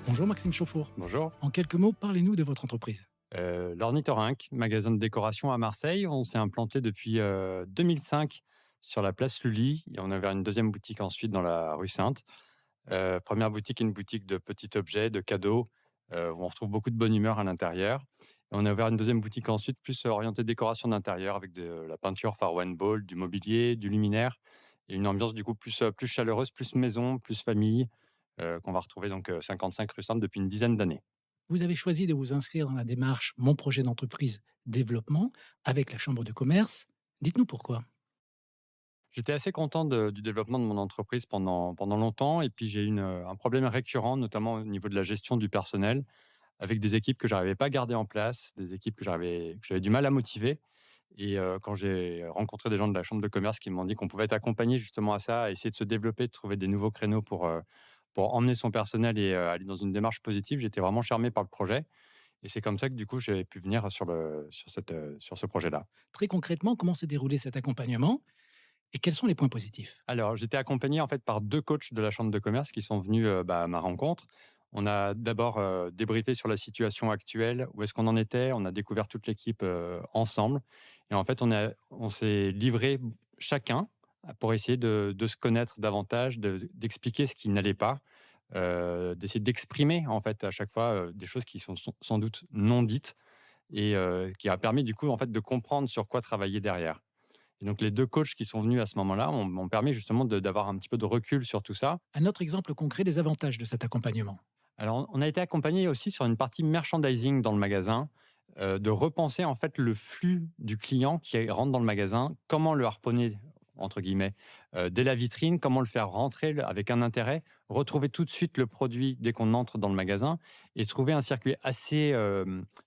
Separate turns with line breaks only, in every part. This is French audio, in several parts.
Bonjour Maxime Chauffour.
Bonjour.
En quelques mots, parlez-nous de votre entreprise.
L'Ornithorynque, magasin de décoration à Marseille. On s'est implanté depuis 2005 sur la place Lully et on a ouvert une deuxième boutique ensuite dans la rue Sainte. Première boutique, une boutique de petits objets, de cadeaux, où on retrouve beaucoup de bonne humeur à l'intérieur. Et on a ouvert une deuxième boutique ensuite, plus orientée décoration d'intérieur, avec de la peinture Far One Ball, du mobilier, du luminaire, et une ambiance du coup plus chaleureuse, plus maison, plus famille, qu'on va retrouver donc 55 rue Sainte depuis une dizaine d'années.
Vous avez choisi de vous inscrire dans la démarche Mon projet d'entreprise développement avec la Chambre de commerce. Dites-nous pourquoi.
J'étais assez content du développement de mon entreprise pendant longtemps et puis j'ai eu un problème récurrent, notamment au niveau de la gestion du personnel, avec des équipes que j'arrivais pas à garder en place, des équipes que j'avais du mal à motiver. Et quand j'ai rencontré des gens de la chambre de commerce qui m'ont dit qu'on pouvait être accompagné justement à ça, à essayer de se développer, de trouver des nouveaux créneaux pour emmener son personnel et aller dans une démarche positive, j'étais vraiment charmé par le projet. Et c'est comme ça que du coup j'ai pu venir sur ce projet-là.
Très concrètement, comment s'est déroulé cet accompagnement et quels sont les points positifs?
Alors, j'étais accompagné en fait par 2 coachs de la chambre de commerce qui sont venus, à ma rencontre. On a d'abord, débriefé sur la situation actuelle, où est-ce qu'on en était. On a découvert toute l'équipe, ensemble et en fait, on s'est livré chacun pour essayer de se connaître davantage, d'expliquer ce qui n'allait pas, d'essayer d'exprimer en fait à chaque fois, des choses qui sont sans doute non dites et qui a permis du coup en fait de comprendre sur quoi travailler derrière. Et donc les 2 coachs qui sont venus à ce moment-là m'ont permis justement d'avoir un petit peu de recul sur tout ça.
Un autre exemple concret des avantages de cet accompagnement.
Alors on a été accompagnés aussi sur une partie merchandising dans le magasin, de repenser en fait le flux du client qui rentre dans le magasin, comment le «harponner» entre guillemets, dès la vitrine, comment le faire rentrer avec un intérêt, retrouver tout de suite le produit dès qu'on entre dans le magasin et trouver un circuit assez,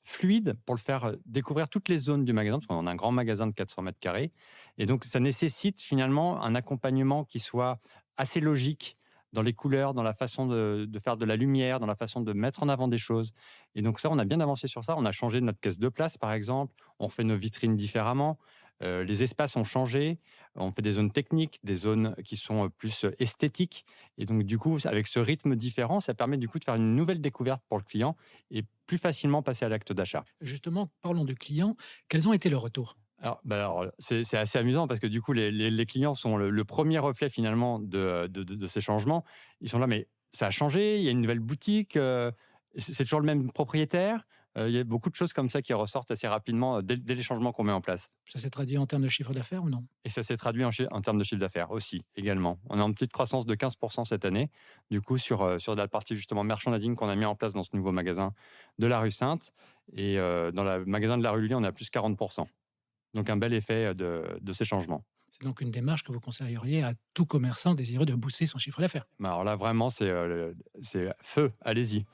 fluide pour le faire, découvrir toutes les zones du magasin, parce qu'on a un grand magasin de 400 carrés. Et donc ça nécessite finalement un accompagnement qui soit assez logique dans les couleurs, dans la façon de faire de la lumière, dans la façon de mettre en avant des choses. Et donc ça, on a bien avancé sur ça. On a changé notre caisse de place, par exemple. On fait nos vitrines différemment. Les espaces ont changé. On fait des zones techniques, des zones qui sont plus esthétiques. Et donc, du coup, avec ce rythme différent, ça permet du coup de faire une nouvelle découverte pour le client et plus facilement passer à l'acte d'achat.
Justement, parlons du client. Quels ont été leurs retours?
Alors, c'est assez amusant parce que du coup, les clients sont le premier reflet finalement de ces changements. Ils sont là: «Mais ça a changé, il y a une nouvelle boutique, c'est toujours le même propriétaire?» Il y a beaucoup de choses comme ça qui ressortent assez rapidement, dès les changements qu'on met en place.
Ça s'est traduit en termes de chiffre d'affaires ou non?
Et ça s'est traduit en termes de chiffre d'affaires aussi, également. On a une petite croissance de 15% cette année, du coup sur la partie justement merchandising qu'on a mis en place dans ce nouveau magasin de la rue Sainte et dans le magasin de la rue Lully, on a plus 40%. Donc un bel effet de ces changements.
C'est donc une démarche que vous conseilleriez à tout commerçant désireux de booster son chiffre d'affaires.
Mais alors là, vraiment, c'est feu, allez-y.